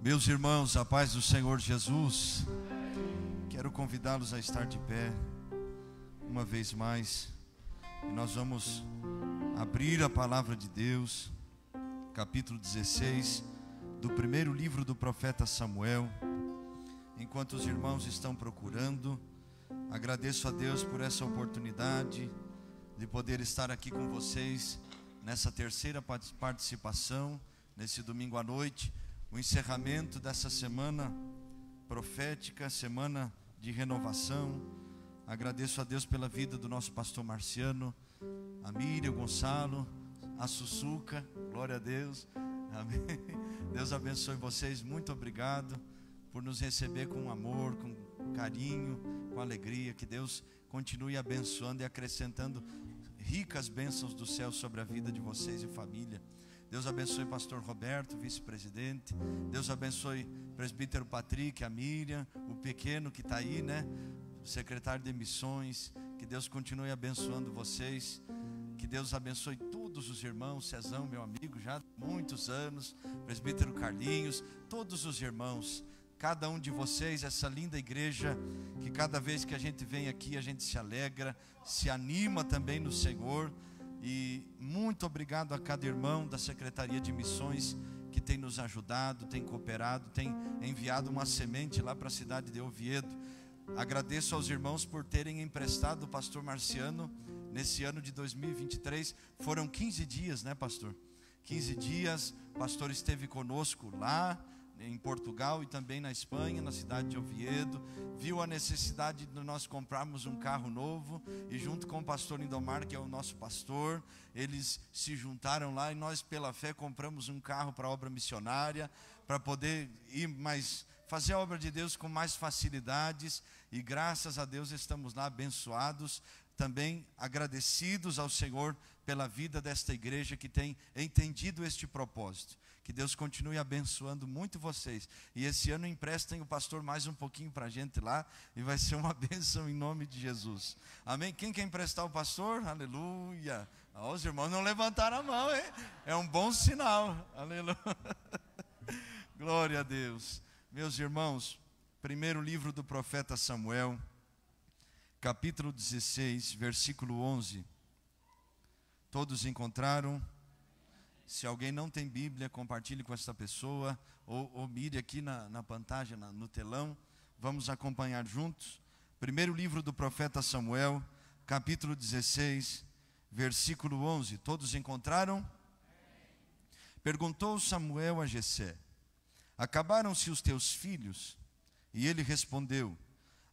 Meus irmãos, a paz do Senhor Jesus, quero convidá-los a estar de pé uma vez mais, e nós vamos abrir a palavra de Deus, capítulo 16, do primeiro livro do profeta Samuel. Enquanto os irmãos estão procurando, agradeço a Deus por essa oportunidade de poder estar aqui com vocês nessa terceira participação, nesse domingo à noite, o encerramento dessa semana profética, semana de renovação. Agradeço a Deus pela vida do nosso pastor Marciano, a Miriam, o Gonçalo, a Sussuca, glória a Deus, amém. Deus abençoe vocês, muito obrigado por nos receber com amor, com carinho, com alegria. Que Deus continue abençoando e acrescentando ricas bênçãos do céu sobre a vida de vocês e família. Deus abençoe pastor Roberto, vice-presidente. Deus abençoe presbítero Patrick, a Miriam, o pequeno que está aí, né? Secretário de missões. Que Deus continue abençoando vocês. Que Deus abençoe todos os irmãos. Cezão, meu amigo, já há muitos anos. Presbítero Carlinhos, todos os irmãos. Cada um de vocês, essa linda igreja, que cada vez que a gente vem aqui, a gente se alegra, se anima também no Senhor. E muito obrigado a cada irmão da Secretaria de Missões que tem nos ajudado, tem cooperado, tem enviado uma semente lá para a cidade de Oviedo. Agradeço aos irmãos por terem emprestado o pastor Marciano nesse ano de 2023. Foram 15 dias, né, pastor? 15 dias, o pastor esteve conosco lá em Portugal e também na Espanha, na cidade de Oviedo. Viu a necessidade de nós comprarmos um carro novo, e junto com o pastor Lindomar, que é o nosso pastor, eles se juntaram lá e nós, pela fé, compramos um carro para a obra missionária, para poder ir mais, fazer a obra de Deus com mais facilidades. E graças a Deus estamos lá abençoados, também agradecidos ao Senhor pela vida desta igreja que tem entendido este propósito. Que Deus continue abençoando muito vocês. E esse ano emprestem o pastor mais um pouquinho para a gente lá, e vai ser uma bênção em nome de Jesus. Amém? Quem quer emprestar o pastor? Aleluia. Os irmãos não levantaram a mão, hein? É um bom sinal. Aleluia. Glória a Deus. Meus irmãos, primeiro livro do profeta Samuel, capítulo 16, versículo 11. Todos encontraram? Se alguém não tem Bíblia, compartilhe com essa pessoa, ou mire aqui na pantagem, no telão. Vamos acompanhar juntos. Primeiro livro do profeta Samuel, capítulo 16, versículo 11. Todos encontraram? Perguntou Samuel a Jessé: acabaram-se os teus filhos? E ele respondeu: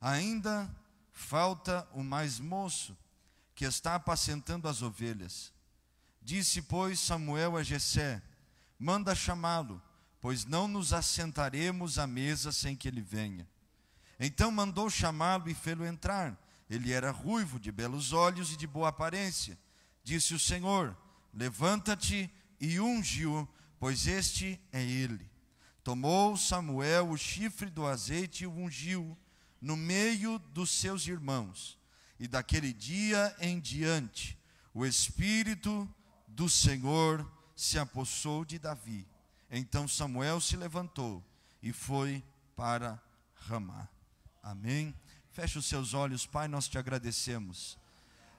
ainda falta o mais moço, que está apacentando as ovelhas. Disse, pois, Samuel a Jessé: manda chamá-lo, pois não nos assentaremos à mesa sem que ele venha. Então mandou chamá-lo e fê-lo entrar. Ele era ruivo, de belos olhos e de boa aparência. Disse o Senhor: levanta-te e unge-o, pois este é ele. Tomou Samuel o chifre do azeite e o ungiu no meio dos seus irmãos. E daquele dia em diante, o Espírito do Senhor se apossou de Davi. Então Samuel se levantou e foi para Ramá. Amém? Feche os seus olhos. Pai, nós te agradecemos.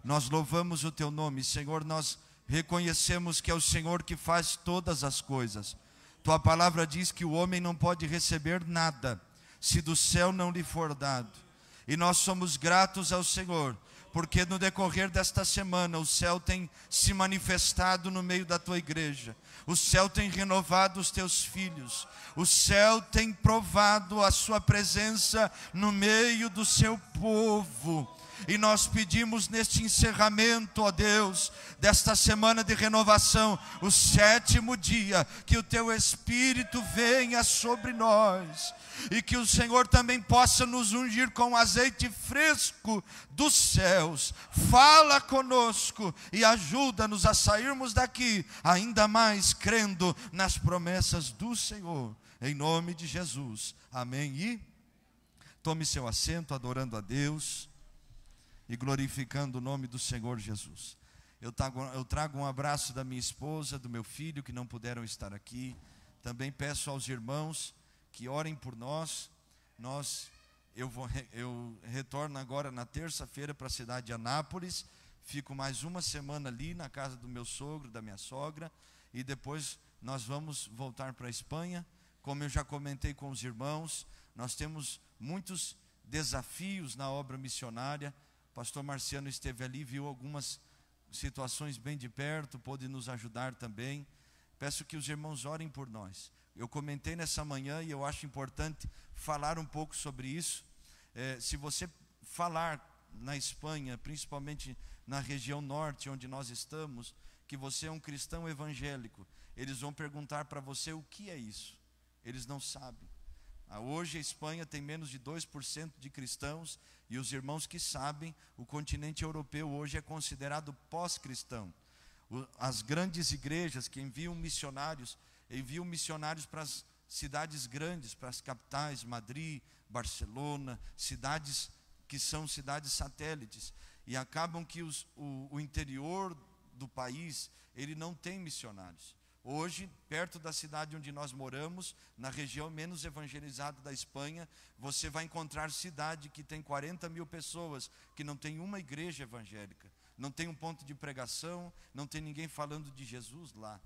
Nós louvamos o teu nome, Senhor. Nós reconhecemos que é o Senhor que faz todas as coisas. Tua palavra diz que o homem não pode receber nada se do céu não lhe for dado. E nós somos gratos ao Senhor, porque no decorrer desta semana o céu tem se manifestado no meio da tua igreja. O céu tem renovado os teus filhos. O céu tem provado a sua presença no meio do seu povo. E nós pedimos neste encerramento, ó Deus, desta semana de renovação, o 7º dia, que o teu Espírito venha sobre nós, e que o Senhor também possa nos ungir com azeite fresco dos céus. Fala conosco e ajuda-nos a sairmos daqui ainda mais crendo nas promessas do Senhor, em nome de Jesus. Amém. E tome seu assento, adorando a Deus e glorificando o nome do Senhor Jesus. Eu trago um abraço da minha esposa, do meu filho, que não puderam estar aqui. Também peço aos irmãos que orem por nós. Eu retorno agora na terça-feira para a cidade de Anápolis, fico mais uma semana ali na casa do meu sogro, da minha sogra, e depois nós vamos voltar para a Espanha. Como eu já comentei com os irmãos, nós temos muitos desafios na obra missionária. O pastor Marciano esteve ali, viu algumas situações bem de perto, pôde nos ajudar também. Peço que os irmãos orem por nós. Eu comentei nessa manhã e eu acho importante falar um pouco sobre isso. Se você falar na Espanha, principalmente na região norte onde nós estamos, que você é um cristão evangélico, eles vão perguntar para você o que é isso. Eles não sabem. Hoje a Espanha tem menos de 2% de cristãos, e os irmãos que sabem, o continente europeu hoje é considerado pós-cristão. As grandes igrejas que enviam missionários para as cidades grandes, para as capitais, Madrid, Barcelona, cidades que são cidades satélites, e acabam que o interior do país, ele não tem missionários. Hoje, perto da cidade onde nós moramos, na região menos evangelizada da Espanha, você vai encontrar cidade que tem 40 mil pessoas, que não tem uma igreja evangélica, não tem um ponto de pregação, não tem ninguém falando de Jesus lá.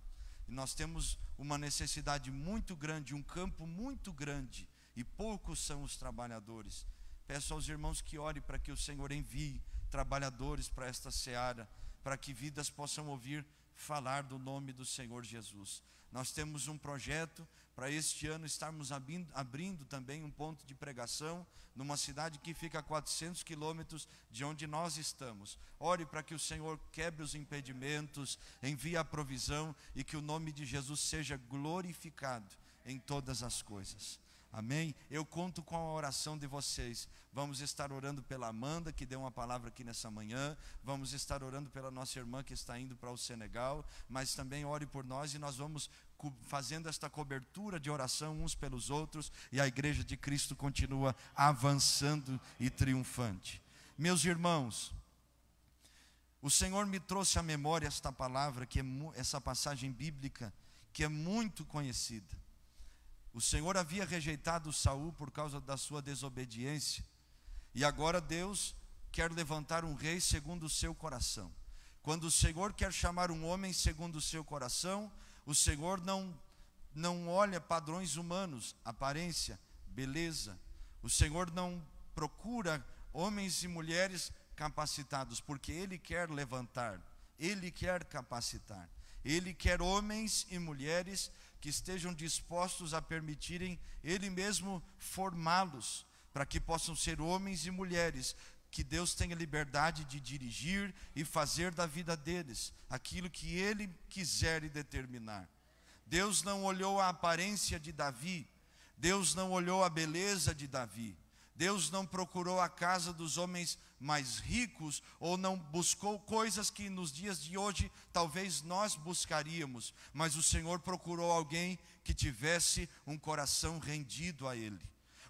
E nós temos uma necessidade muito grande, um campo muito grande, e poucos são os trabalhadores. Peço aos irmãos que orem para que o Senhor envie trabalhadores para esta seara, para que vidas possam ouvir falar do nome do Senhor Jesus. Nós temos um projeto para este ano estarmos abrindo também um ponto de pregação numa cidade que fica a 400 quilômetros de onde nós estamos. Ore para que o Senhor quebre os impedimentos, envie a provisão e que o nome de Jesus seja glorificado em todas as coisas. Amém? Eu conto com a oração de vocês. Vamos estar orando pela Amanda, que deu uma palavra aqui nessa manhã. Vamos estar orando pela nossa irmã que está indo para o Senegal. Mas também ore por nós, e nós vamos fazendo esta cobertura de oração uns pelos outros. E a igreja de Cristo continua avançando e triunfante. Meus irmãos, o Senhor me trouxe à memória esta palavra, essa passagem bíblica, que é muito conhecida. O Senhor havia rejeitado Saul por causa da sua desobediência, e agora Deus quer levantar um rei segundo o seu coração. Quando o Senhor quer chamar um homem segundo o seu coração, o Senhor não olha padrões humanos, aparência, beleza. O Senhor não procura homens e mulheres capacitados, porque Ele quer levantar, Ele quer capacitar. Ele quer homens e mulheres que estejam dispostos a permitirem Ele mesmo formá-los, para que possam ser homens e mulheres que Deus tenha liberdade de dirigir e fazer da vida deles aquilo que Ele quiser e determinar. Deus não olhou a aparência de Davi, Deus não olhou a beleza de Davi, Deus não procurou a casa dos homens mais ricos, ou não buscou coisas que nos dias de hoje talvez nós buscaríamos, mas o Senhor procurou alguém que tivesse um coração rendido a Ele.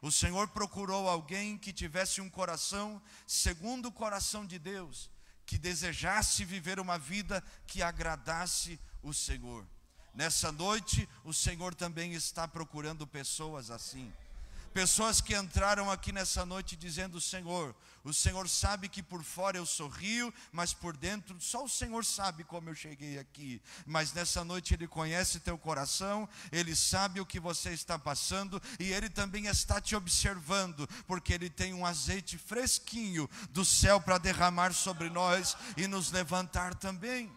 O Senhor procurou alguém que tivesse um coração segundo o coração de Deus, que desejasse viver uma vida que agradasse o Senhor. Nessa noite, o Senhor também está procurando pessoas assim. Pessoas que entraram aqui nessa noite dizendo: Senhor, o Senhor sabe que por fora eu sorrio, mas por dentro só o Senhor sabe como eu cheguei aqui. Mas nessa noite Ele conhece teu coração, Ele sabe o que você está passando, e Ele também está te observando, porque Ele tem um azeite fresquinho do céu para derramar sobre nós e nos levantar também.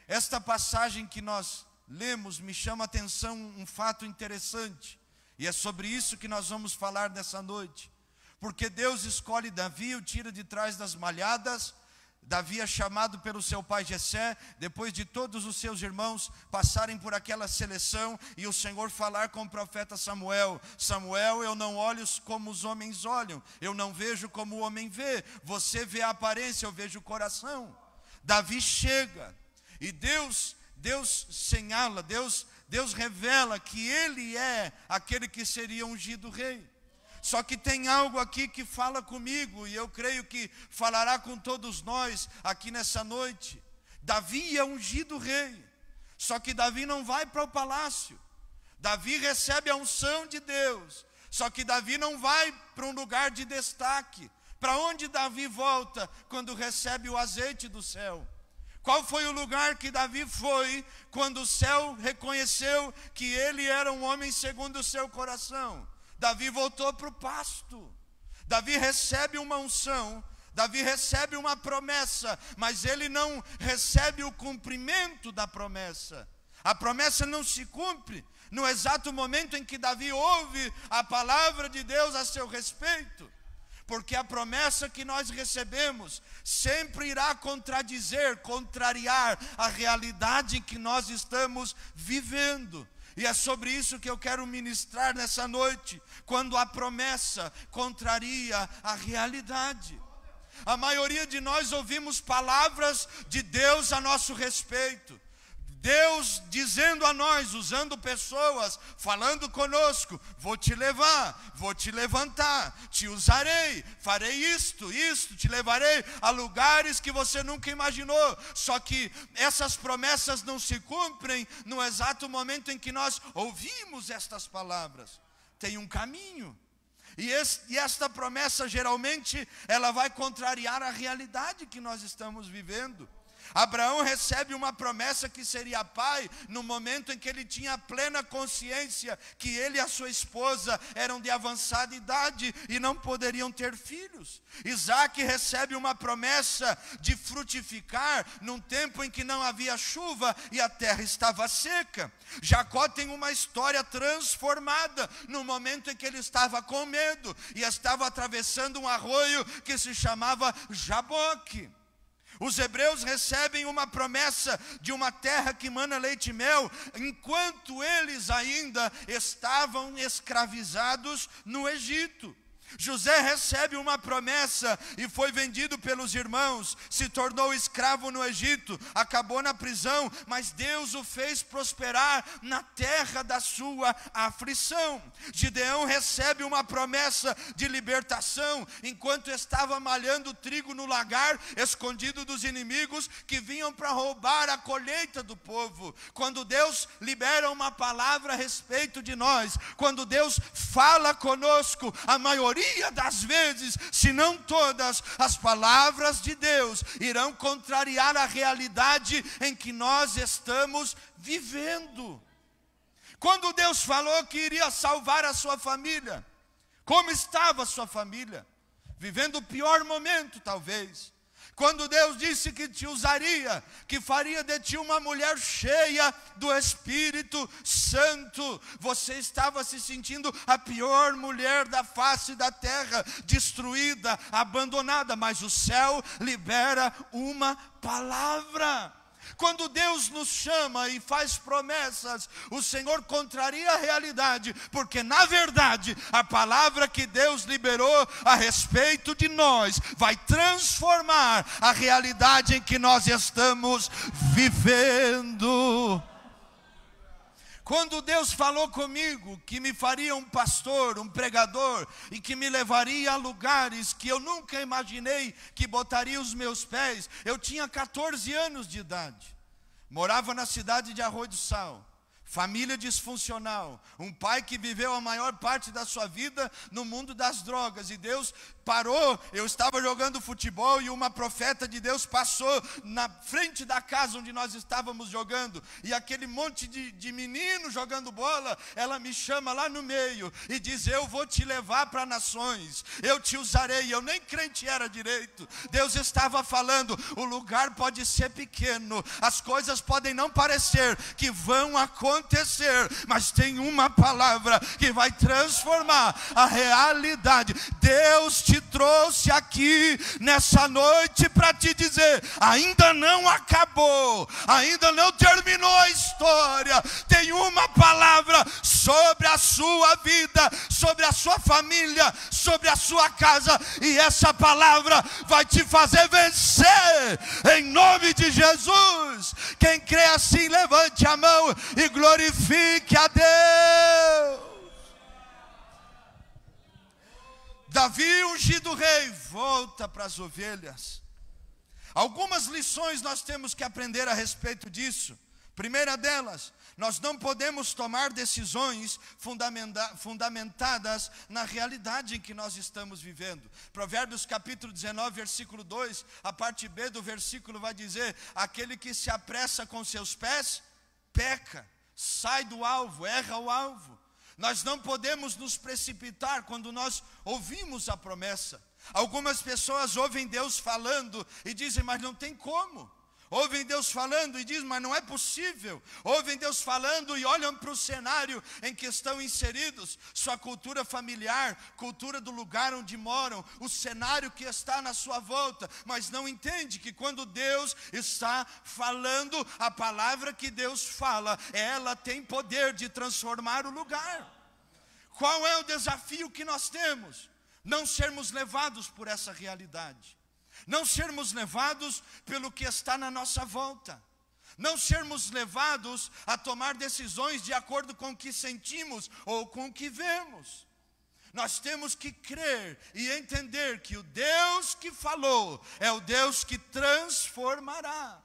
Esta passagem que nós lemos me chama a atenção um fato interessante. E é sobre isso que nós vamos falar nessa noite. Porque Deus escolhe Davi, o tira de trás das malhadas. Davi é chamado pelo seu pai Jessé, depois de todos os seus irmãos passarem por aquela seleção, e o Senhor falar com o profeta Samuel: Samuel, eu não olho como os homens olham, eu não vejo como o homem vê. Você vê a aparência, eu vejo o coração. Davi chega, e Deus señala, Deus revela que Ele é aquele que seria ungido rei. Só que tem algo aqui que fala comigo, e eu creio que falará com todos nós aqui nessa noite. Davi é ungido rei, só que Davi não vai para o palácio. Davi recebe a unção de Deus. Só que Davi não vai para um lugar de destaque. Para onde Davi volta quando recebe o azeite do céu? Qual foi o lugar que Davi foi quando o céu reconheceu que ele era um homem segundo o seu coração? Davi voltou para o pasto. Davi recebe uma unção, Davi recebe uma promessa, mas ele não recebe o cumprimento da promessa. A promessa não se cumpre no exato momento em que Davi ouve a palavra de Deus a seu respeito. Porque a promessa que nós recebemos sempre irá contrariar a realidade em que nós estamos vivendo. E é sobre isso que eu quero ministrar nessa noite, quando a promessa contraria a realidade. A maioria de nós ouvimos palavras de Deus a nosso respeito. Deus dizendo a nós, usando pessoas, falando conosco: vou te levar, vou te levantar, te usarei, farei isto, te levarei a lugares que você nunca imaginou. Só que essas promessas não se cumprem no exato momento em que nós ouvimos estas palavras. Tem um caminho. E esta promessa geralmente ela vai contrariar a realidade que nós estamos vivendo. Abraão recebe uma promessa que seria pai no momento em que ele tinha plena consciência que ele e a sua esposa eram de avançada idade e não poderiam ter filhos. Isaac recebe uma promessa de frutificar num tempo em que não havia chuva e a terra estava seca. Jacó tem uma história transformada no momento em que ele estava com medo e estava atravessando um arroio que se chamava Jaboque. Os hebreus recebem uma promessa de uma terra que mana leite e mel, enquanto eles ainda estavam escravizados no Egito. José recebe uma promessa e foi vendido pelos irmãos, se tornou escravo no Egito, acabou na prisão, mas Deus o fez prosperar na terra da sua aflição. Gideão recebe uma promessa de libertação, enquanto estava malhando trigo no lagar, escondido dos inimigos que vinham para roubar a colheita do povo. Quando Deus libera uma palavra a respeito de nós, quando Deus fala conosco, a maioria das vezes, se não todas, as palavras de Deus irão contrariar a realidade em que nós estamos vivendo. Quando Deus falou que iria salvar a sua família, como estava a sua família? Vivendo o pior momento, talvez. Quando Deus disse que te usaria, que faria de ti uma mulher cheia do Espírito Santo, você estava se sentindo a pior mulher da face da terra, destruída, abandonada, mas o céu libera uma palavra. Quando Deus nos chama e faz promessas, o Senhor contraria a realidade, porque na verdade a palavra que Deus liberou a respeito de nós vai transformar a realidade em que nós estamos vivendo. Quando Deus falou comigo que me faria um pastor, um pregador, e que me levaria a lugares que eu nunca imaginei que botaria os meus pés, eu tinha 14 anos de idade, morava na cidade de Arroio do Sal, família disfuncional, um pai que viveu a maior parte da sua vida no mundo das drogas, e Deus parou, eu estava jogando futebol e uma profeta de Deus passou na frente da casa onde nós estávamos jogando, e aquele monte de menino jogando bola, ela me chama lá no meio e diz: eu vou te levar para nações, eu te usarei. Eu nem crente era direito. Deus estava falando: o lugar pode ser pequeno, as coisas podem não parecer que vão acontecer, mas tem uma palavra que vai transformar a realidade. Deus te trouxe aqui nessa noite para te dizer: ainda não acabou, ainda não terminou a história. Tem uma palavra sobre a sua vida, sobre a sua família, sobre a sua casa, e essa palavra vai te fazer vencer em nome de Jesus. Quem crê assim, levante a mão e glorifique a Deus. Davi, ungido rei, volta para as ovelhas. Algumas lições nós temos que aprender a respeito disso. Primeira delas, Nós não podemos tomar decisões fundamentadas na realidade em que nós estamos vivendo. Provérbios capítulo 19, versículo 2, a parte B do versículo vai dizer: aquele que se apressa com seus pés, peca, sai do alvo, erra o alvo. Nós não podemos nos precipitar quando nós ouvimos a promessa. Algumas pessoas ouvem Deus falando e dizem: mas não tem como. Ouvem Deus falando e dizem: mas não é possível. Ouvem Deus falando e olham para o cenário em que estão inseridos, sua cultura familiar, cultura do lugar onde moram, o cenário que está na sua volta, mas não entende que quando Deus está falando, a palavra que Deus fala, ela tem poder de transformar o lugar. Qual é o desafio que nós temos? Não sermos levados por essa realidade. Não sermos levados pelo que está na nossa volta. Não sermos levados a tomar decisões de acordo com o que sentimos ou com o que vemos. Nós temos que crer e entender que o Deus que falou é o Deus que transformará.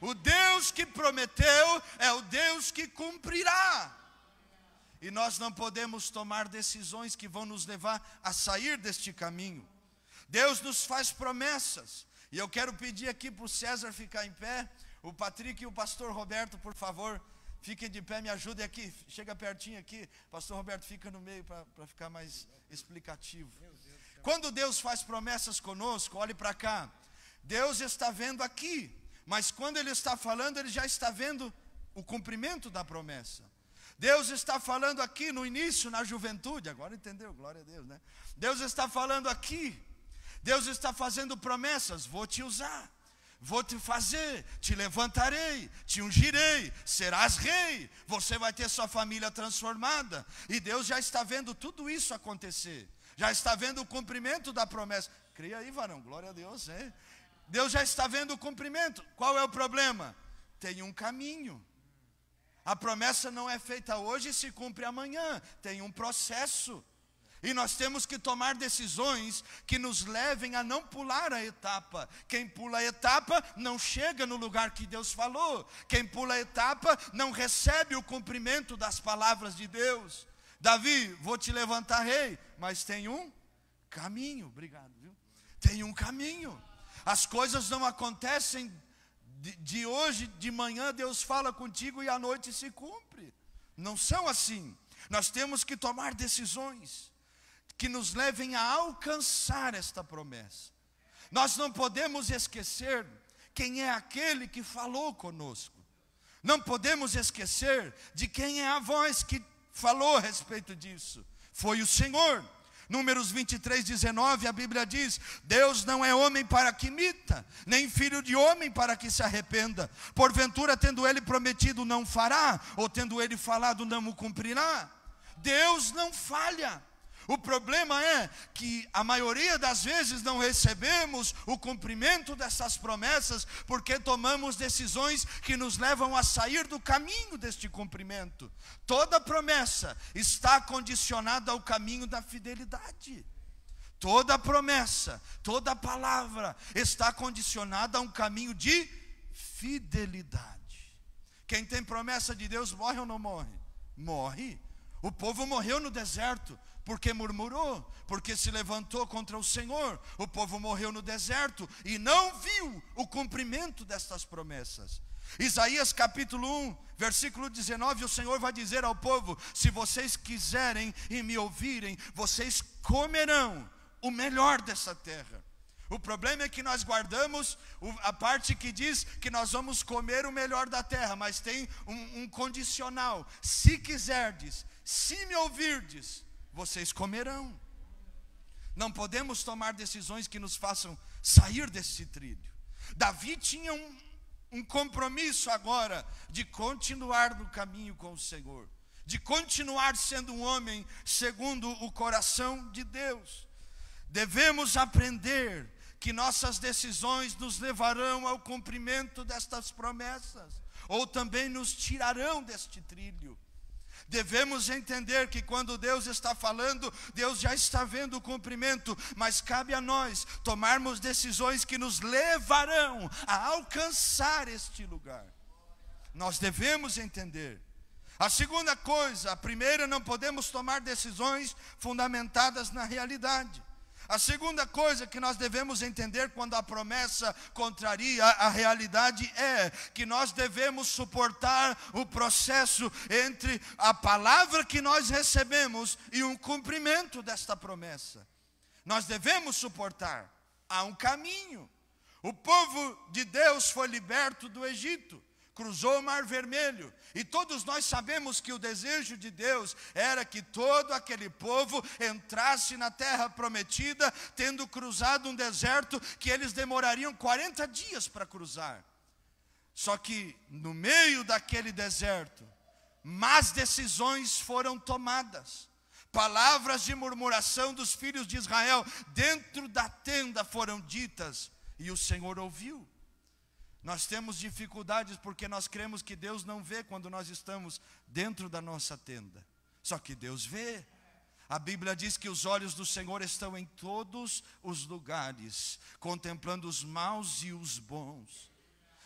O Deus que prometeu é o Deus que cumprirá. E nós não podemos tomar decisões que vão nos levar a sair deste caminho. Deus nos faz promessas, e eu quero pedir aqui para o César ficar em pé, o Patrick e o pastor Roberto, por favor, fiquem de pé, me ajudem aqui, chega pertinho aqui, pastor Roberto, fica no meio para ficar mais explicativo. Quando Deus faz promessas conosco, olhe para cá, Deus está vendo aqui, mas quando Ele está falando, Ele já está vendo o cumprimento da promessa. Deus está falando aqui no início, na juventude, agora entendeu, glória a Deus, né? Deus está falando aqui. Deus está fazendo promessas: vou te usar, vou te fazer, te levantarei, te ungirei, serás rei, você vai ter sua família transformada. E Deus já está vendo tudo isso acontecer, já está vendo o cumprimento da promessa. Creia aí, varão, glória a Deus, hein? Deus já está vendo o cumprimento. Qual é o problema? Tem um caminho. A promessa não é feita hoje e se cumpre amanhã, tem um processo. E nós temos que tomar decisões que nos levem a não pular a etapa. Quem pula a etapa não chega no lugar que Deus falou. Quem pula a etapa não recebe o cumprimento das palavras de Deus. Davi, vou te levantar rei, mas tem um caminho. Obrigado, viu? Tem um caminho. As coisas não acontecem de hoje, de manhã Deus fala contigo e à noite se cumpre. Não são assim. Nós temos que tomar decisões que nos levem a alcançar esta promessa. Nós não podemos esquecer quem é aquele que falou conosco. Não podemos esquecer de quem é a voz que falou a respeito disso. Foi o Senhor. Números 23, 19, a Bíblia diz: Deus não é homem para que minta, nem filho de homem para que se arrependa. Porventura, tendo Ele prometido, não fará, ou tendo Ele falado, não o cumprirá. Deus não falha. O problema é que a maioria das vezes não recebemos o cumprimento dessas promessas porque tomamos decisões que nos levam a sair do caminho deste cumprimento. Toda promessa está condicionada ao caminho da fidelidade. Toda promessa, toda palavra está condicionada a um caminho de fidelidade. Quem tem promessa de Deus morre ou não morre? Morre. O povo morreu no deserto porque murmurou, porque se levantou contra o Senhor. O povo morreu no deserto e não viu o cumprimento destas promessas. Isaías capítulo 1, versículo 19, o Senhor vai dizer ao povo: se vocês quiserem e me ouvirem, vocês comerão o melhor dessa terra. O problema é que nós guardamos a parte que diz que nós vamos comer o melhor da terra, mas tem um condicional: se quiserdes, se me ouvirdes, vocês comerão. Não podemos tomar decisões que nos façam sair desse trilho. Davi tinha um compromisso agora de continuar no caminho com o Senhor, de continuar sendo um homem segundo o coração de Deus. Devemos aprender que nossas decisões nos levarão ao cumprimento destas promessas, ou também nos tirarão deste trilho. Devemos entender que quando Deus está falando, Deus já está vendo o cumprimento, mas cabe a nós tomarmos decisões que nos levarão a alcançar este lugar. Nós devemos entender. A segunda coisa, a primeira, não podemos tomar decisões fundamentadas na realidade. A segunda coisa que nós devemos entender quando a promessa contraria a realidade é que nós devemos suportar o processo entre a palavra que nós recebemos e o cumprimento desta promessa. Nós devemos suportar. Há um caminho. O povo de Deus foi liberto do Egito, cruzou o Mar Vermelho, e todos nós sabemos que o desejo de Deus era que todo aquele povo entrasse na terra prometida, tendo cruzado um deserto que eles demorariam 40 dias para cruzar. Só que no meio daquele deserto, más decisões foram tomadas. Palavras de murmuração dos filhos de Israel dentro da tenda foram ditas, e o Senhor ouviu. Nós temos dificuldades porque nós cremos que Deus não vê quando nós estamos dentro da nossa tenda. Só que Deus vê. A Bíblia diz que os olhos do Senhor estão em todos os lugares, contemplando os maus e os bons.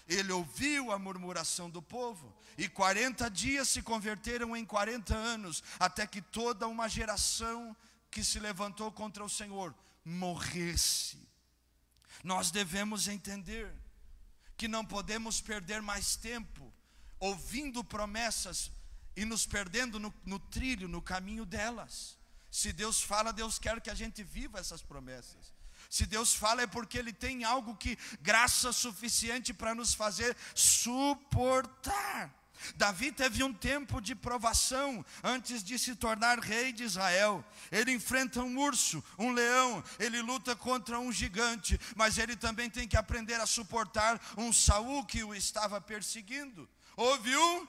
Ele ouviu a murmuração do povo, e 40 dias se converteram em 40 anos, até que toda uma geração que se levantou contra o Senhor morresse. Nós devemos entender que não podemos perder mais tempo ouvindo promessas e nos perdendo no trilho, no caminho delas. Se Deus fala, Deus quer que a gente viva essas promessas. Se Deus fala é porque Ele tem algo que, graça suficiente para nos fazer suportar. Davi teve um tempo de provação antes de se tornar rei de Israel. Ele enfrenta um urso, um leão, ele luta contra um gigante, mas ele também tem que aprender a suportar um Saul que o estava perseguindo. Houve um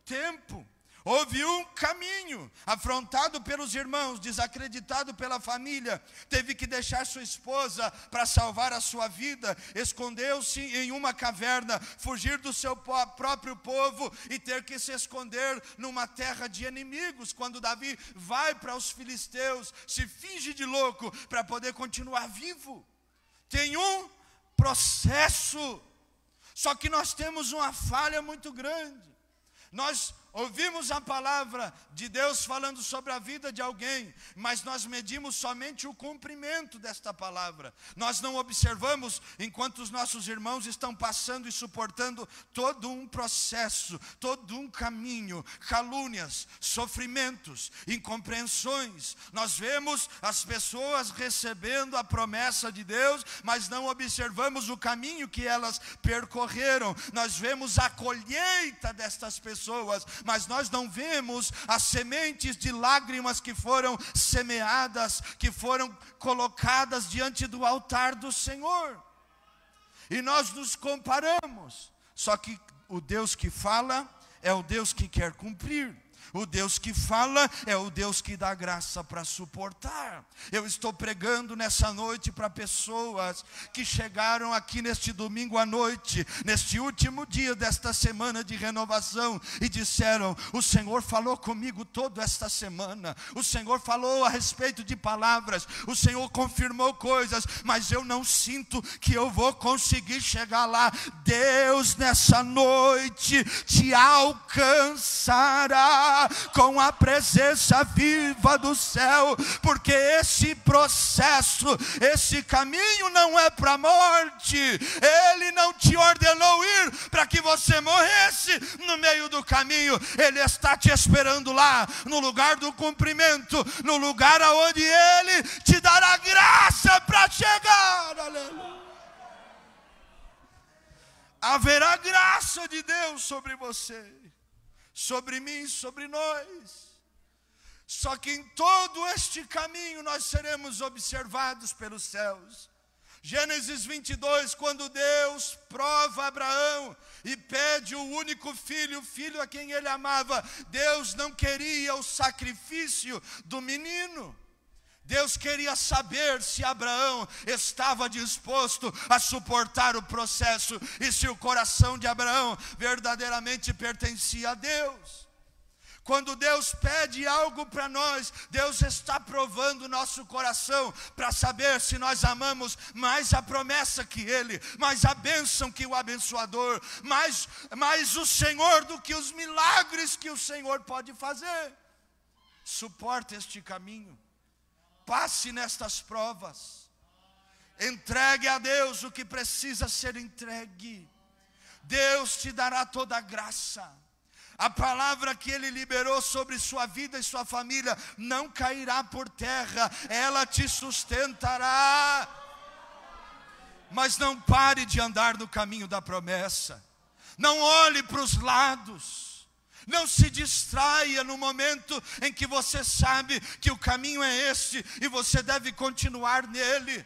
tempo, houve um caminho, afrontado pelos irmãos, desacreditado pela família, teve que deixar sua esposa para salvar a sua vida, escondeu-se em uma caverna, fugir do seu próprio povo e ter que se esconder numa terra de inimigos. Quando Davi vai para os filisteus, se finge de louco para poder continuar vivo. Tem um processo, só que nós temos uma falha muito grande. Nós ouvimos a palavra de Deus falando sobre a vida de alguém, mas nós medimos somente o cumprimento desta palavra. Nós não observamos enquanto os nossos irmãos estão passando e suportando todo um processo, todo um caminho, calúnias, sofrimentos, incompreensões. Nós vemos as pessoas recebendo a promessa de Deus, mas não observamos o caminho que elas percorreram. Nós vemos a colheita destas pessoas, mas nós não vemos as sementes de lágrimas que foram semeadas, que foram colocadas diante do altar do Senhor. E nós nos comparamos. Só que o Deus que fala é o Deus que quer cumprir. O Deus que fala é o Deus que dá graça para suportar. Eu estou pregando nessa noite para pessoas que chegaram aqui neste domingo à noite, neste último dia desta semana de renovação, e disseram: o Senhor falou comigo toda esta semana, o Senhor falou a respeito de palavras, o Senhor confirmou coisas, mas eu não sinto que eu vou conseguir chegar lá. Deus nessa noite te alcançará com a presença viva do céu, porque esse processo, esse caminho não é para a morte. Ele não te ordenou ir para que você morresse no meio do caminho. Ele está te esperando lá, no lugar do cumprimento, no lugar aonde Ele te dará graça para chegar. Aleluia. Haverá graça de Deus sobre você, sobre mim, sobre nós. Só que em todo este caminho nós seremos observados pelos céus. Gênesis 22, quando Deus prova Abraão e pede o único filho, o filho a quem ele amava, Deus não queria o sacrifício do menino. Deus queria saber se Abraão estava disposto a suportar o processo e se o coração de Abraão verdadeiramente pertencia a Deus. Quando Deus pede algo para nós, Deus está provando o nosso coração para saber se nós amamos mais a promessa que Ele, mais a bênção que o abençoador, mais o Senhor do que os milagres que o Senhor pode fazer. Suporte este caminho, passe nestas provas, entregue a Deus o que precisa ser entregue. Deus te dará toda a graça. A palavra que Ele liberou sobre sua vida e sua família não cairá por terra, ela te sustentará. Mas não pare de andar no caminho da promessa, não olhe para os lados, não se distraia no momento em que você sabe que o caminho é este e você deve continuar nele.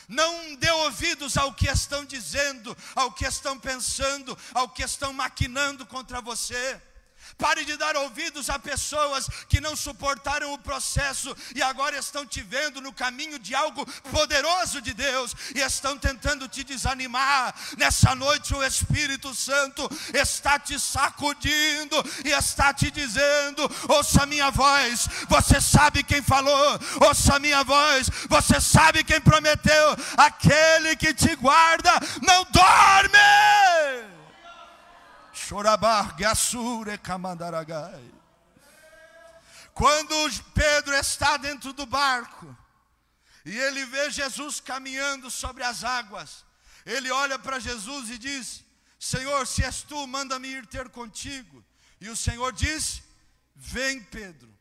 Não dê ouvidos ao que estão dizendo, ao que estão pensando, ao que estão maquinando contra você. Pare de dar ouvidos a pessoas que não suportaram o processo e agora estão te vendo no caminho de algo poderoso de Deus e estão tentando te desanimar. Nessa noite o Espírito Santo está te sacudindo e está te dizendo: ouça a minha voz, você sabe quem falou, ouça a minha voz, você sabe quem prometeu, aquele que te guarda não dorme. Quando Pedro está dentro do barco e ele vê Jesus caminhando sobre as águas, ele olha para Jesus e diz: Senhor, se és tu, manda-me ir ter contigo. E o Senhor diz: vem, Pedro.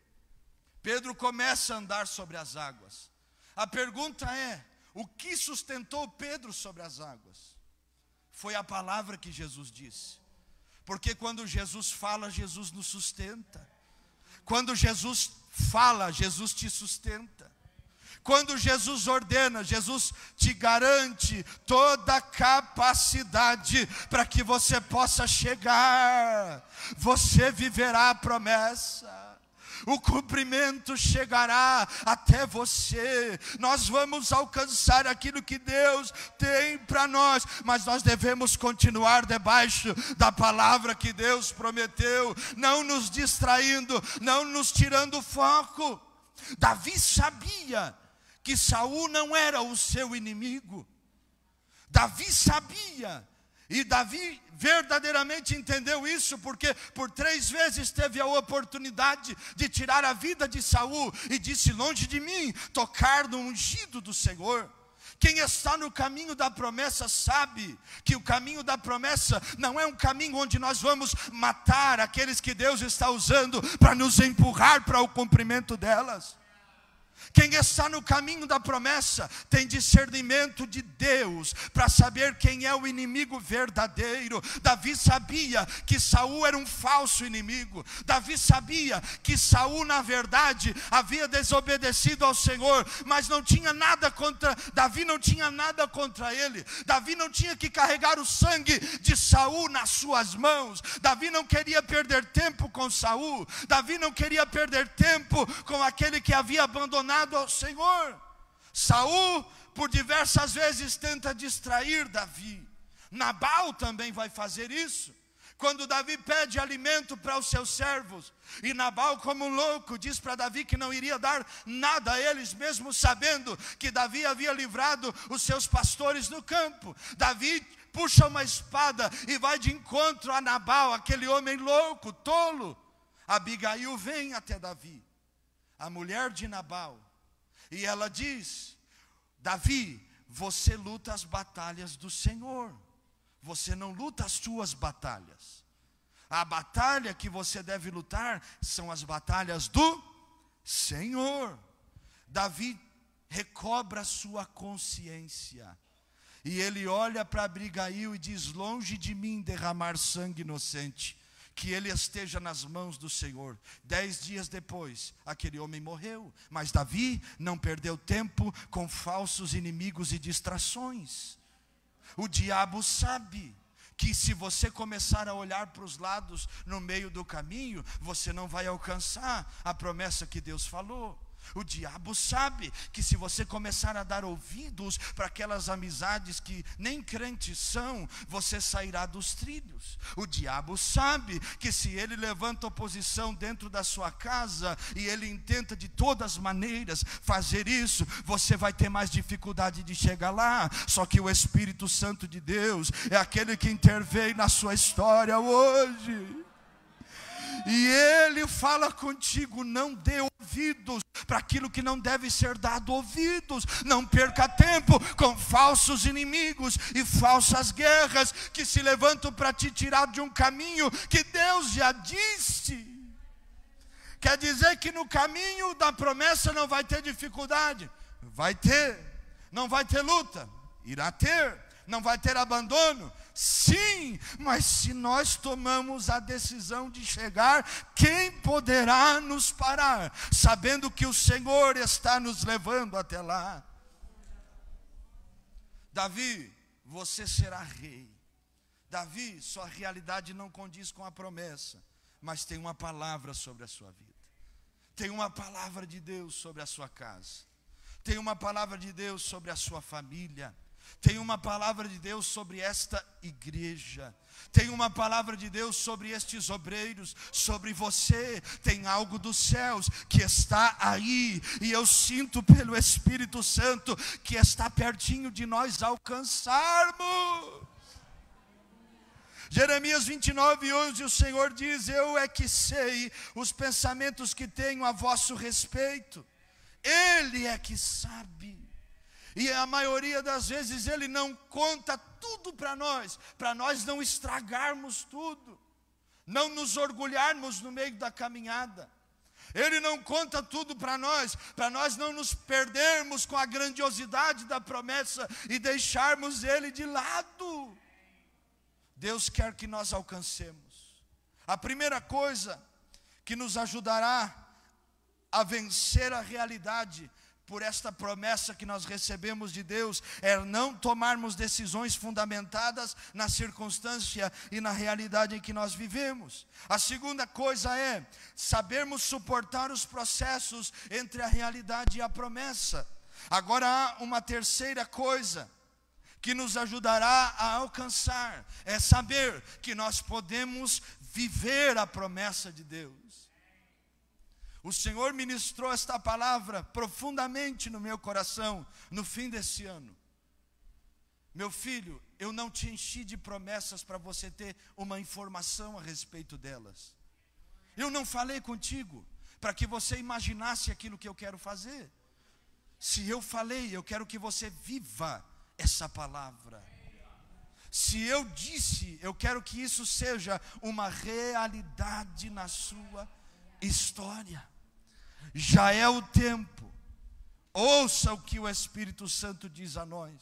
Pedro começa a andar sobre as águas. A pergunta é: o que sustentou Pedro sobre as águas? Foi a palavra que Jesus disse. Porque quando Jesus fala, Jesus nos sustenta. Quando Jesus fala, Jesus te sustenta. Quando Jesus ordena, Jesus te garante toda a capacidade para que você possa chegar. Você viverá a promessa. O cumprimento chegará até você. Nós vamos alcançar aquilo que Deus tem para nós, mas nós devemos continuar debaixo da palavra que Deus prometeu, não nos distraindo, não nos tirando o foco. Davi sabia que Saul não era o seu inimigo. Davi sabia. E Davi verdadeiramente entendeu isso, porque por 3 vezes teve a oportunidade de tirar a vida de Saul e disse: longe de mim tocar no ungido do Senhor. Quem está no caminho da promessa sabe que o caminho da promessa não é um caminho onde nós vamos matar aqueles que Deus está usando para nos empurrar para o cumprimento delas. Quem está no caminho da promessa tem discernimento de Deus para saber quem é o inimigo verdadeiro. Davi sabia que Saul era um falso inimigo. Davi sabia que Saul, na verdade, havia desobedecido ao Senhor, mas não tinha nada contra Davi, não tinha nada contra ele. Davi não tinha que carregar o sangue de Saul nas suas mãos. Davi não queria perder tempo com Saul. Davi não queria perder tempo com aquele que havia abandonado ao Senhor. Saul por diversas vezes tenta distrair Davi. Nabal também vai fazer isso. Quando Davi pede alimento para os seus servos, e Nabal, como louco, diz para Davi que não iria dar nada a eles, mesmo sabendo que Davi havia livrado os seus pastores no campo. Davi puxa uma espada e vai de encontro a Nabal, aquele homem louco, tolo. Abigail vem até Davi, a mulher de Nabal, e ela diz: Davi, você luta as batalhas do Senhor, você não luta as suas batalhas. A batalha que você deve lutar são as batalhas do Senhor. Davi recobra sua consciência, e ele olha para Abigail e diz: longe de mim derramar sangue inocente, que ele esteja nas mãos do Senhor. 10 dias depois, aquele homem morreu. Mas Davi não perdeu tempo com falsos inimigos e distrações. O diabo sabe que se você começar a olhar para os lados no meio do caminho, você não vai alcançar a promessa que Deus falou. O diabo sabe que se você começar a dar ouvidos para aquelas amizades que nem crentes são, você sairá dos trilhos. O diabo sabe que se ele levanta oposição dentro da sua casa e ele intenta de todas as maneiras fazer isso, você vai ter mais dificuldade de chegar lá. Só que o Espírito Santo de Deus é aquele que intervém na sua história hoje. E Ele fala contigo: não dê ouvidos para aquilo que não deve ser dado ouvidos. Não perca tempo com falsos inimigos e falsas guerras que se levantam para te tirar de um caminho que Deus já disse. Quer dizer que no caminho da promessa não vai ter dificuldade? Vai ter. Não vai ter luta? Irá ter. Não vai ter abandono? Sim, mas se nós tomamos a decisão de chegar, quem poderá nos parar, sabendo que o Senhor está nos levando até lá? Davi, você será rei. Davi, sua realidade não condiz com a promessa, mas tem uma palavra sobre a sua vida. Tem uma palavra de Deus sobre a sua casa. Tem uma palavra de Deus sobre a sua família. Tem uma palavra de Deus sobre esta igreja. Tem uma palavra de Deus sobre estes obreiros, sobre você. Tem algo dos céus que está aí, e eu sinto pelo Espírito Santo que está pertinho de nós alcançarmos. Jeremias 29:11, o Senhor diz: eu é que sei os pensamentos que tenho a vosso respeito. Ele é que sabe. E a maioria das vezes Ele não conta tudo para nós não estragarmos tudo, não nos orgulharmos no meio da caminhada. Ele não conta tudo para nós não nos perdermos com a grandiosidade da promessa e deixarmos Ele de lado. Deus quer que nós alcancemos. A primeira coisa que nos ajudará a vencer a realidade por esta promessa que nós recebemos de Deus é não tomarmos decisões fundamentadas na circunstância e na realidade em que nós vivemos. A segunda coisa é sabermos suportar os processos entre a realidade e a promessa. Agora há uma terceira coisa que nos ajudará a alcançar, é saber que nós podemos viver a promessa de Deus. O Senhor ministrou esta palavra profundamente no meu coração no fim desse ano. Meu filho, eu não te enchi de promessas para você ter uma informação a respeito delas. Eu não falei contigo para que você imaginasse aquilo que eu quero fazer. Se eu falei, eu quero que você viva essa palavra. Se eu disse, eu quero que isso seja uma realidade na sua história. Já é o tempo, ouça o que o Espírito Santo diz a nós.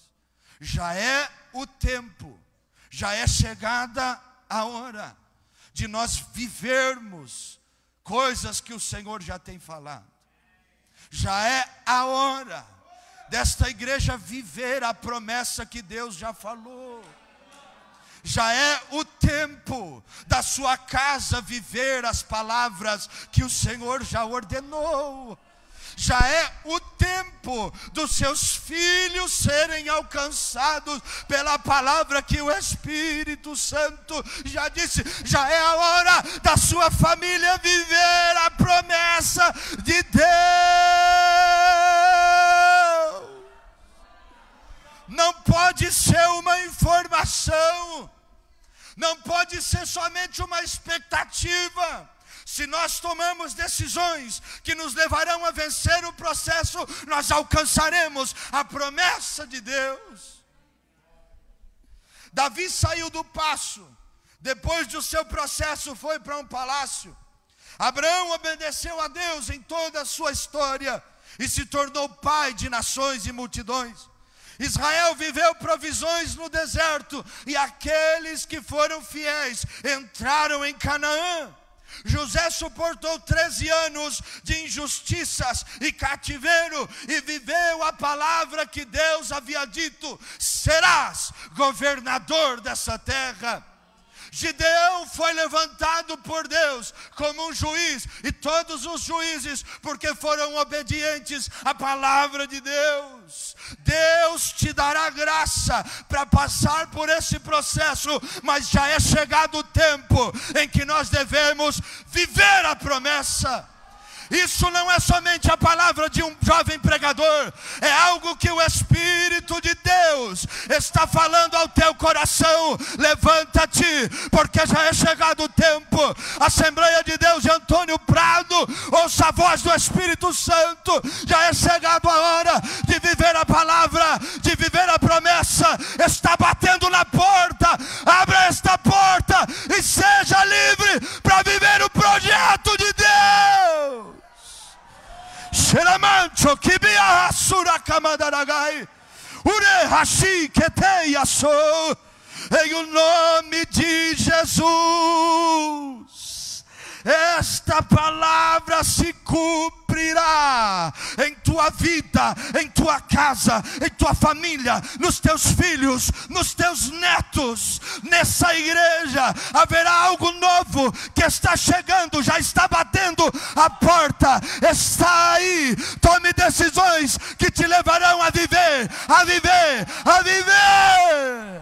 Já é o tempo, já é chegada a hora de nós vivermos coisas que o Senhor já tem falado. Já é a hora desta igreja viver a promessa que Deus já falou. Já é o tempo da sua casa viver as palavras que o Senhor já ordenou. Já é o tempo dos seus filhos serem alcançados pela palavra que o Espírito Santo já disse. Já é a hora da sua família viver a promessa de Deus. Não pode ser uma informação, não pode ser somente uma expectativa. Se nós tomamos decisões que nos levarão a vencer o processo, nós alcançaremos a promessa de Deus. Davi saiu do paço, depois do seu processo foi para um palácio. Abraão obedeceu a Deus em toda a sua história e se tornou pai de nações e multidões. Israel viveu provisões no deserto e aqueles que foram fiéis entraram em Canaã. José suportou 13 anos de injustiças e cativeiro e viveu a palavra que Deus havia dito: serás governador dessa terra. Gideão foi levantado por Deus como um juiz, e todos os juízes, porque foram obedientes à palavra de Deus. Deus te dará graça para passar por esse processo, mas já é chegado o tempo em que nós devemos viver a promessa. Isso não é somente a palavra de um jovem pregador, é algo que o Espírito de Deus está falando ao teu coração. Levanta-te, porque já é chegado o tempo. Assembleia de Deus de Antônio Prado, ouça a voz do Espírito Santo. Já é chegado a hora de viver a palavra, de viver a promessa. Está batendo na porta, abra esta porta e seja livre para viver o projeto de Deus. Xeramancho kibia asura kamadaragai ure hashi keteia sou. Em o nome de Jesus, esta palavra se cumprirá em tua vida, em tua casa, em tua família, nos teus filhos, nos teus netos. Nessa igreja haverá algo novo que está chegando, já está batendo a porta, está aí. Tome decisões que te levarão a viver, a viver, a viver.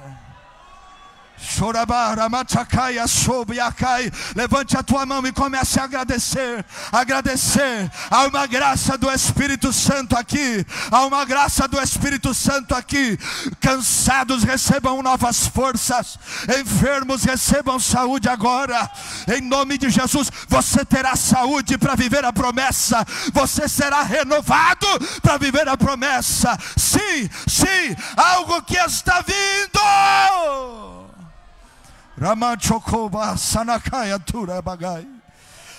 Levante a tua mão e comece a agradecer. Agradecer. Há uma graça do Espírito Santo aqui. Há uma graça do Espírito Santo aqui. Cansados recebam novas forças. Enfermos recebam saúde agora. Em nome de Jesus, você terá saúde para viver a promessa. Você será renovado para viver a promessa. Sim, sim, algo que está vindo.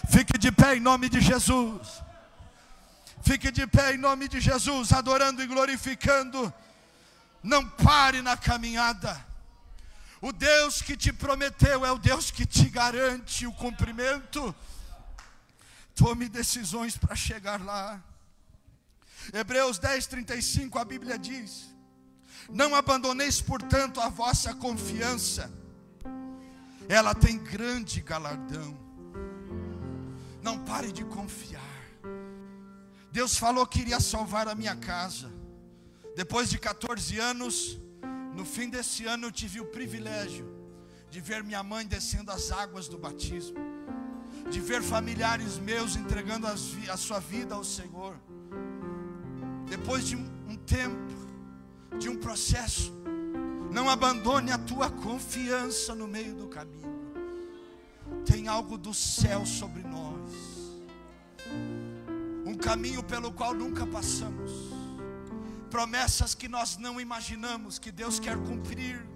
Fique de pé em nome de Jesus. Fique de pé em nome de Jesus, adorando e glorificando. Não pare na caminhada. O Deus que te prometeu é o Deus que te garante o cumprimento. Tome decisões para chegar lá. Hebreus 10:35, a Bíblia diz: não abandoneis, portanto, a vossa confiança, ela tem grande galardão. Não pare de confiar. Deus falou que iria salvar a minha casa. Depois de 14 anos, no fim desse ano, eu tive o privilégio de ver minha mãe descendo as águas do batismo, de ver familiares meus entregando a sua vida ao Senhor. Depois de um tempo, de um processo, não abandone a tua confiança no meio do caminho. Tem algo do céu sobre nós, um caminho pelo qual nunca passamos, promessas que nós não imaginamos que Deus quer cumprir,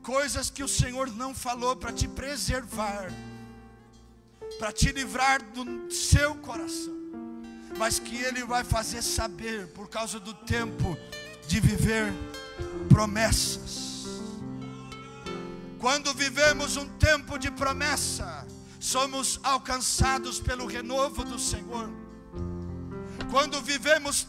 coisas que o Senhor não falou para te preservar, para te livrar do seu coração, mas que Ele vai fazer saber por causa do tempo de viver promessas. Quando vivemos um tempo de promessa, somos alcançados pelo renovo do Senhor. Quando vivemos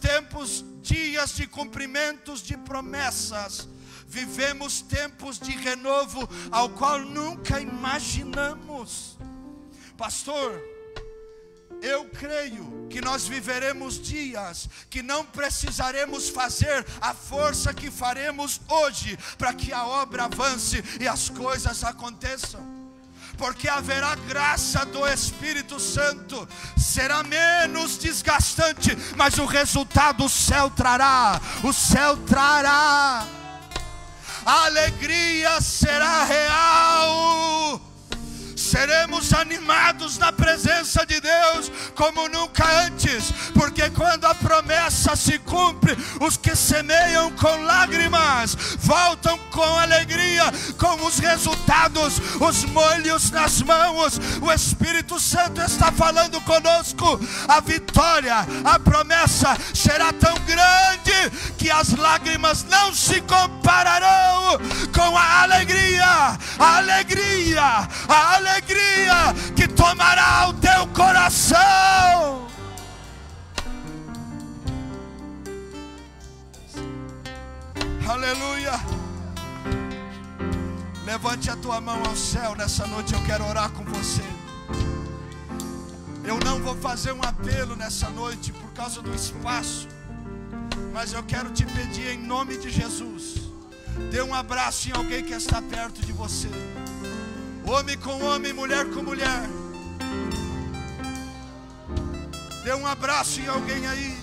dias de cumprimentos de promessas, vivemos tempos de renovo ao qual nunca imaginamos. Pastor, eu creio que nós viveremos dias que não precisaremos fazer a força que faremos hoje para que a obra avance e as coisas aconteçam. Porque haverá graça do Espírito Santo, será menos desgastante, mas o resultado o céu trará. O céu trará. A alegria será real. Seremos animados na presença de Deus como nunca antes, porque quando a promessa se cumpre, os que semeiam com lágrimas voltam com alegria, com os resultados, os molhos nas mãos. O Espírito Santo está falando conosco. A vitória, a promessa será tão grande que as lágrimas não se compararão com a alegria, a alegria, a alegria que tomará o teu coração. Aleluia. levante a tua mão ao céu nessa noite, eu quero orar com você. Eu não vou fazer um apelo nessa noite por causa do espaço, mas eu quero te pedir em nome de Jesus, dê um abraço em alguém que está perto de você. Homem com homem, mulher com mulher. Dê um abraço em alguém aí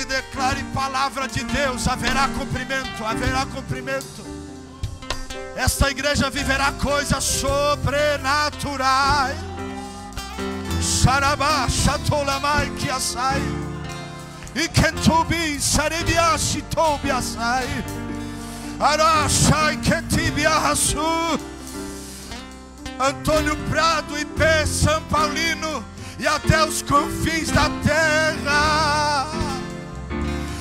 e declare palavra de Deus. Haverá cumprimento, haverá cumprimento. Esta igreja viverá coisas sobrenaturais. Sarabá, chatolamai, que assai. E kentubi, sarebia, chitobi, assai. Arachai, ketibia, rasu. Antônio Prado, IP, São Paulino e até os confins da terra.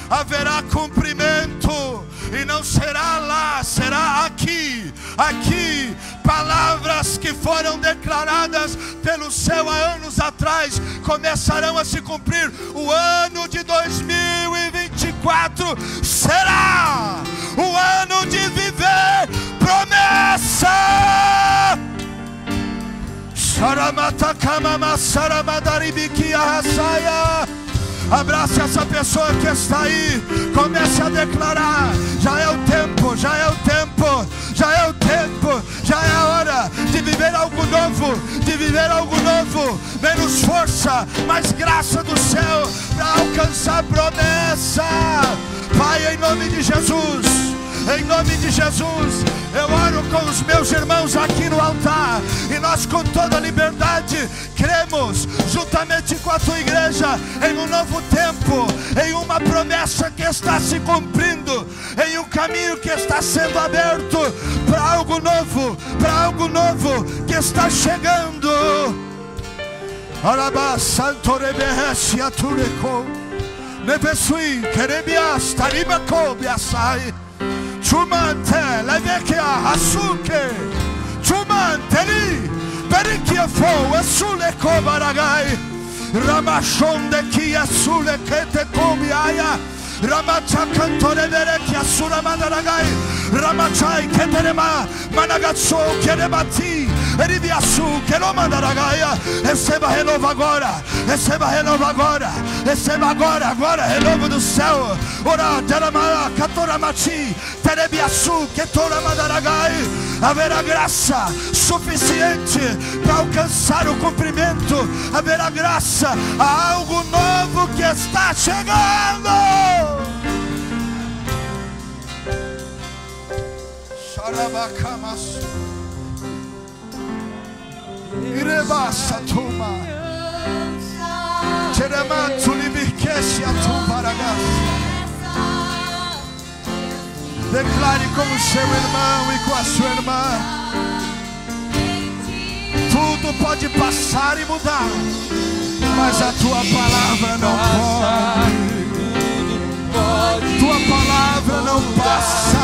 Haverá cumprimento, e não será lá, será aqui. Aqui, palavras que foram declaradas pelo céu há anos atrás começarão a se cumprir. O ano de 2024 será o ano de viver promessa. Abrace essa pessoa que está aí. Comece a declarar. Já é o tempo, já é o tempo, já é o tempo, já é a hora de viver algo novo, de viver algo novo. Menos força, mais graça do céu para alcançar promessa. Pai, em nome de Jesus, em nome de Jesus, eu oro com os meus irmãos aqui no altar, e nós com toda a liberdade cremos, juntamente com a tua igreja, em um novo tempo, em uma promessa que está se cumprindo, em um caminho que está sendo aberto para algo novo que está chegando. Arabá, Santo Rebeheshi, Atureko, Nebesui, Kerebias, Taribako, Biasai. Chumante, levekia, asuke. Chumanteli, perikia fo, asuleko baragai. Ramashonde ki asule kete kobiaya. Ramachakantore verekia suramadaragai. Ramachai keterema, managatso kerebati. Eribiasu keromandaragaia. Receba renovo agora, receba renovo agora, receba agora, agora, renovo do céu. Ora, teramara, katoramati, terebiasu, ketoramadaragai. Haverá graça suficiente para alcançar o cumprimento. Haverá graça a algo novo que está chegando. Sharabakamasu. Irebasa tuma. Teremantu libirkeshi atubaragas. Declare com o seu irmão e com a sua irmã. Tudo pode passar e mudar, mas a tua palavra não pode. Tua palavra não passa.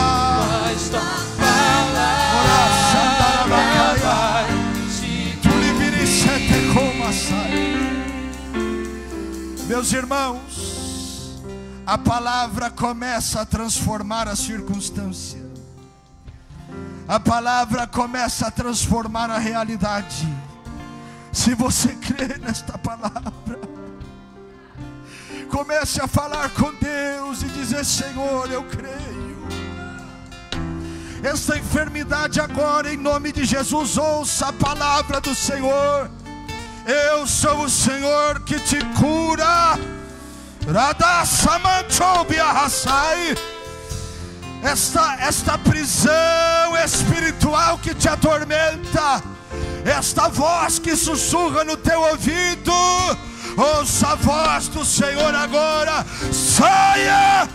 Meus irmãos, a palavra começa a transformar a circunstância. A palavra começa a transformar a realidade. Se você crê nesta palavra, comece a falar com Deus e dizer: Senhor, eu creio. Esta enfermidade agora, em nome de Jesus, ouça a palavra do Senhor. Eu sou o Senhor que te cura. Esta prisão espiritual que te atormenta, esta voz que sussurra no teu ouvido, ouça a voz do Senhor agora. Saia!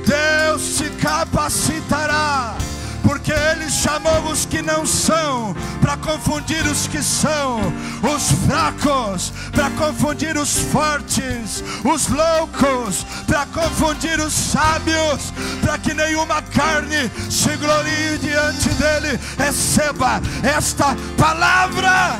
Deus te capacitará, porque Ele chamou os que não são para confundir os que são, os fracos para confundir os fortes, os loucos para confundir os sábios, para que nenhuma carne se glorie diante dele. Receba esta palavra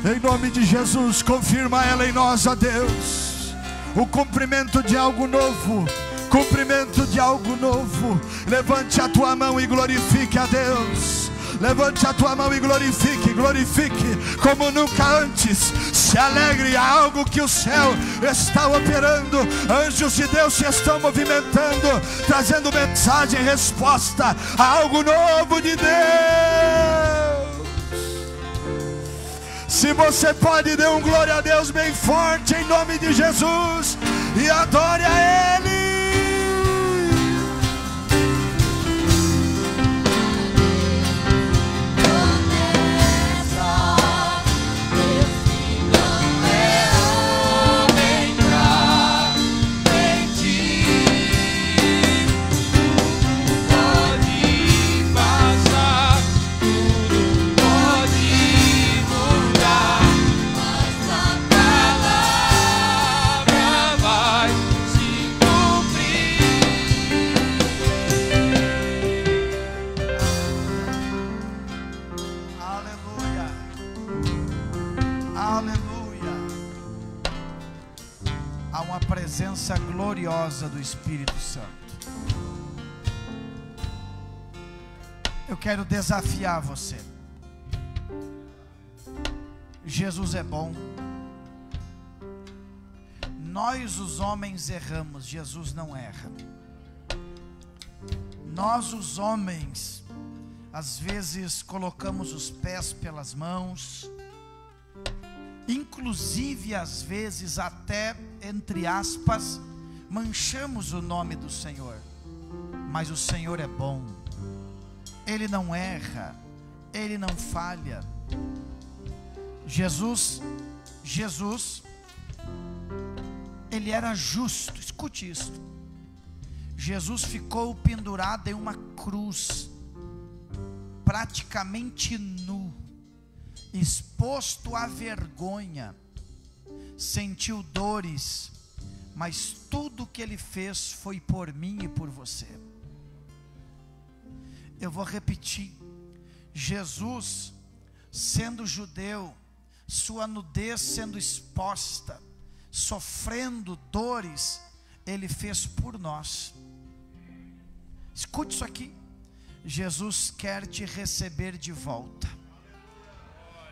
em nome de Jesus. Confirma ela em nós, ó Deus, o cumprimento de algo novo. cumprimento de algo novo. Levante a tua mão e glorifique a Deus. Levante a tua mão e glorifique, glorifique como nunca antes. Se alegre, há algo que o céu está operando. Anjos de Deus se estão movimentando, trazendo mensagem, resposta a algo novo de Deus. Se você pode, dê um glória a Deus bem forte em nome de Jesus e adore a Ele. Presença gloriosa do Espírito Santo. Eu quero desafiar você. Jesus é bom. Nós os homens erramos, Jesus não erra. Nós os homens às vezes colocamos os pés pelas mãos, inclusive às vezes até, entre aspas, manchamos o nome do Senhor. Mas o Senhor é bom, Ele não erra, Ele não falha. Jesus, Ele era justo. Escute isso. Jesus ficou pendurado em uma cruz, praticamente nu, exposto à vergonha, sentiu dores, mas tudo que Ele fez foi por mim e por você. Eu vou repetir. Jesus, sendo judeu, sua nudez sendo exposta, sofrendo dores, Ele fez por nós. Escute isso aqui. Jesus quer te receber de volta.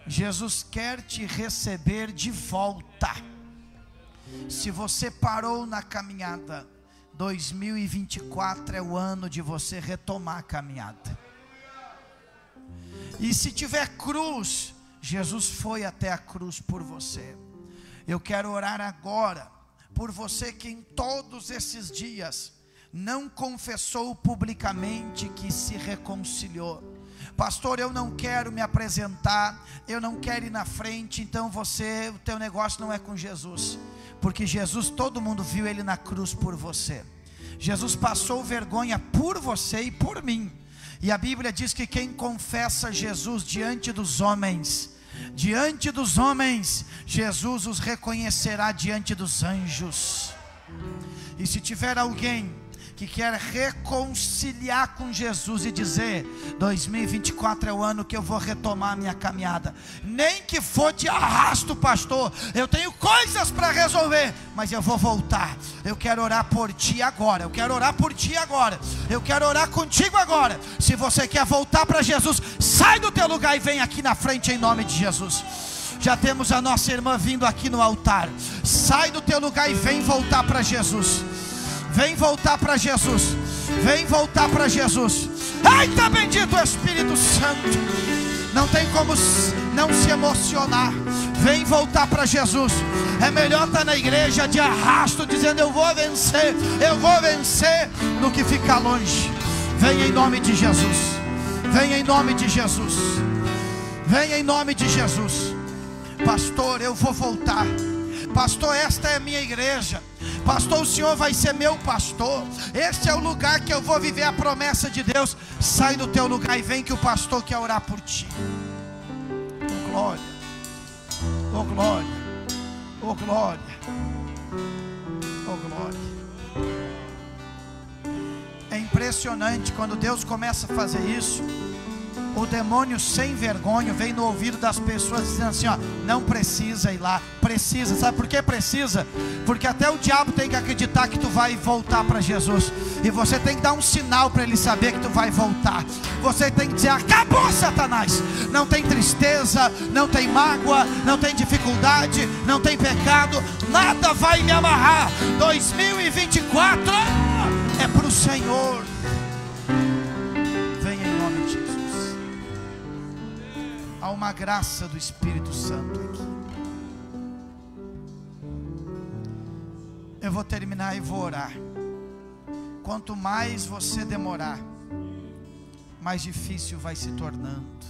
Jesus quer te receber de volta. Se você parou na caminhada, 2024 é o ano de você retomar a caminhada. E se tiver cruz, Jesus foi até a cruz por você. Eu quero orar agora por você que em todos esses dias não confessou publicamente que se reconciliou. Pastor, eu não quero me apresentar, eu não quero ir na frente. Então o teu negócio não é com Jesus, porque Jesus, todo mundo viu Ele na cruz por você. Jesus passou vergonha por você e por mim. E a Bíblia diz que quem confessa Jesus diante dos homens, Jesus os reconhecerá diante dos anjos. E se tiver alguém que quer reconciliar com Jesus e dizer: 2024 é o ano que eu vou retomar a minha caminhada, nem que for de arrasto, pastor, eu tenho coisas para resolver, mas eu vou voltar. Eu quero orar por ti agora, eu quero orar por ti agora, eu quero orar contigo agora. Se você quer voltar para Jesus, sai do teu lugar e vem aqui na frente em nome de Jesus. Já temos a nossa irmã vindo aqui no altar. Sai do teu lugar e vem voltar para Jesus. Vem voltar para Jesus. Vem voltar para Jesus. Eita, bendito Espírito Santo. Não tem como não se emocionar. Vem voltar para Jesus. É melhor estar na igreja de arrasto, dizendo: eu vou vencer, do que ficar longe. Vem em nome de Jesus. Vem em nome de Jesus. Vem em nome de Jesus. Pastor, eu vou voltar. Pastor, esta é a minha igreja. Pastor, o Senhor vai ser meu pastor. Este é o lugar que eu vou viver a promessa de Deus. Sai do teu lugar e vem, que o pastor quer orar por ti. Oh glória, oh glória, oh glória, oh glória. É impressionante quando Deus começa a fazer isso. O demônio sem vergonha vem no ouvido das pessoas dizendo assim, ó, não precisa ir lá. Precisa, sabe por que precisa? Porque até o diabo tem que acreditar que tu vai voltar para Jesus. E você tem que dar um sinal para ele saber que tu vai voltar. Você tem que dizer, acabou, Satanás. Não tem tristeza, não tem mágoa, não tem dificuldade, não tem pecado, nada vai me amarrar. 2024 é para o Senhor. Venha em nome de Jesus. Há uma graça do Espírito Santo aqui. Eu vou terminar e vou orar. Quanto mais você demorar, mais difícil vai se tornando.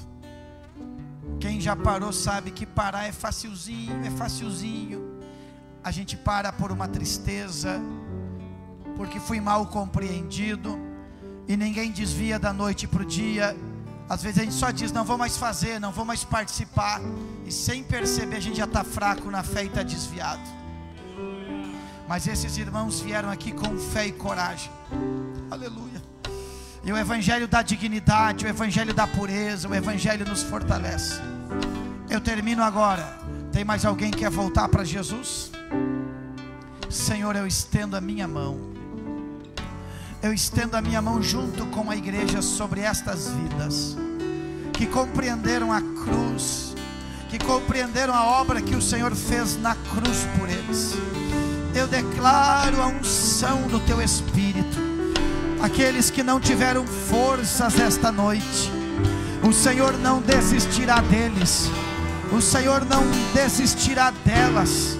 Quem já parou sabe que parar é facilzinho, é facilzinho. A gente para por uma tristeza, porque fui mal compreendido, e ninguém desvia da noite para o dia. Às vezes a gente só diz, não vou mais fazer, não vou mais participar, e sem perceber a gente já está fraco na fé e está desviado. Mas esses irmãos vieram aqui com fé e coragem, aleluia. E o evangelho da dignidade, o evangelho da pureza, o evangelho nos fortalece. Eu termino agora. Tem mais alguém que quer voltar para Jesus? Senhor, eu estendo a minha mão. Eu estendo a minha mão junto com a igreja sobre estas vidas que compreenderam a cruz, que compreenderam a obra que o Senhor fez na cruz por eles. Eu declaro a unção do Teu Espírito. Aqueles que não tiveram forças esta noite, o Senhor não desistirá deles, o Senhor não desistirá delas,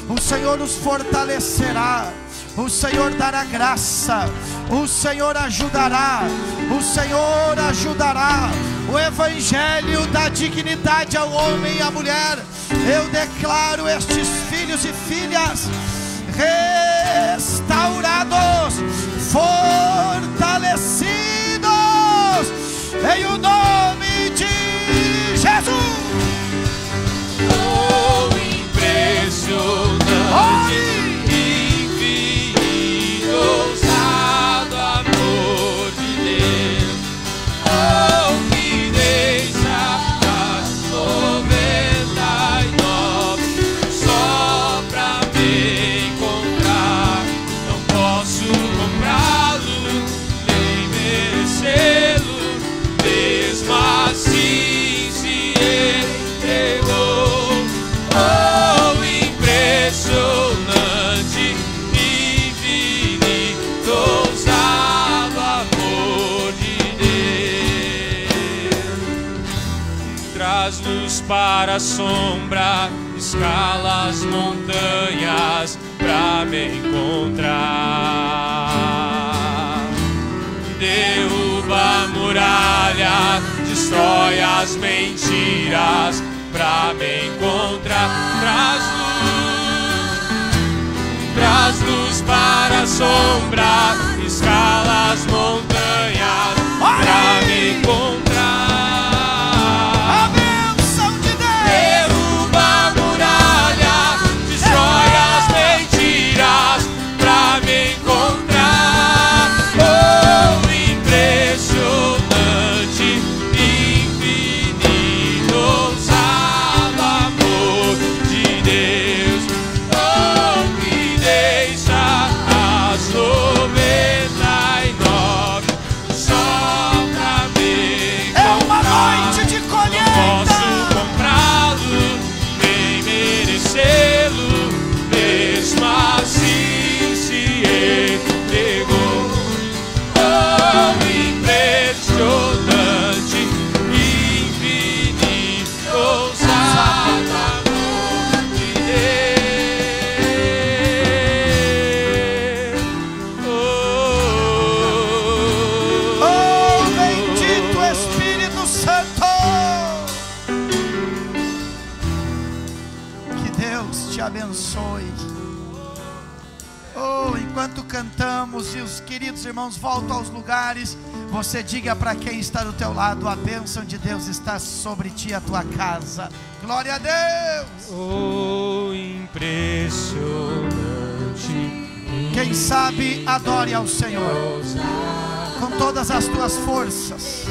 o Senhor os fortalecerá, o Senhor dará graça, o Senhor ajudará, o Senhor ajudará. O evangelho da dignidade ao homem e à mulher, eu declaro estes filhos e filhas restaurados, fortalecidos, em o nome de Jesus. Oh, impressionante, infinito, ousado amor de Deus. Oh, que deixa as 99 só pra me encontrar. Não posso comprá-lo, nem merecê-lo, mesmo assim se entregou. Oh, impressionante, infinito, ousado amor de Deus. Traz luz para a sombra, escala as montanhas pra me encontrar. Derruba a muralha, destrói as mentiras pra me encontrar. Traz luz para a sombra, escala as montanhas pra me encontrar. A bênção de Deus. Derruba a muralha, destrói as mentiras pra me encontrar. Oh, impressionante, infinito, ousado amor de Deus. Oh, que deixa as 99 só pra me É uma encontrar. noite de Não colheita. posso comprá-lo, nem merecê-lo, mesmo assim se entregou. Oh, impressionante, infinito, ousado amor de Deus. Oh, bendito Espírito Santo. Que Deus te abençoe. Oh, enquanto cantamos e os queridos irmãos voltam aos lugares, você diga para quem está do teu lado: a bênção de Deus está sobre ti e a tua casa. Glória a Deus. Oh, impressionante. Quem sabe, adore ao Senhor com todas as tuas forças.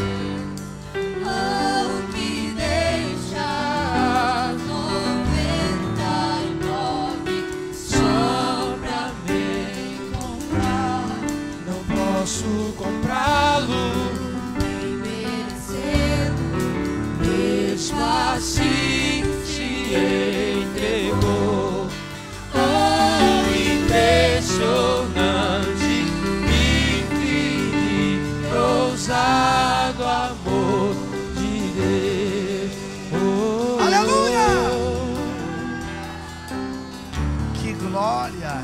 assim se entregou. Oh, impressionante, infinito, ousado amor de Deus. Oh, Aleluia! Que glória!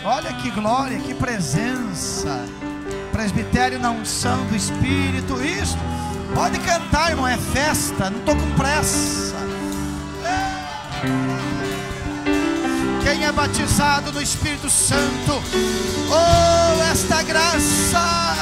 Olha que glória, que presença. Presbitério na unção do Espírito. Isso, pode cantar, irmão, é festa, não estou com pressa. Quem é batizado no Espírito Santo, oh, esta graça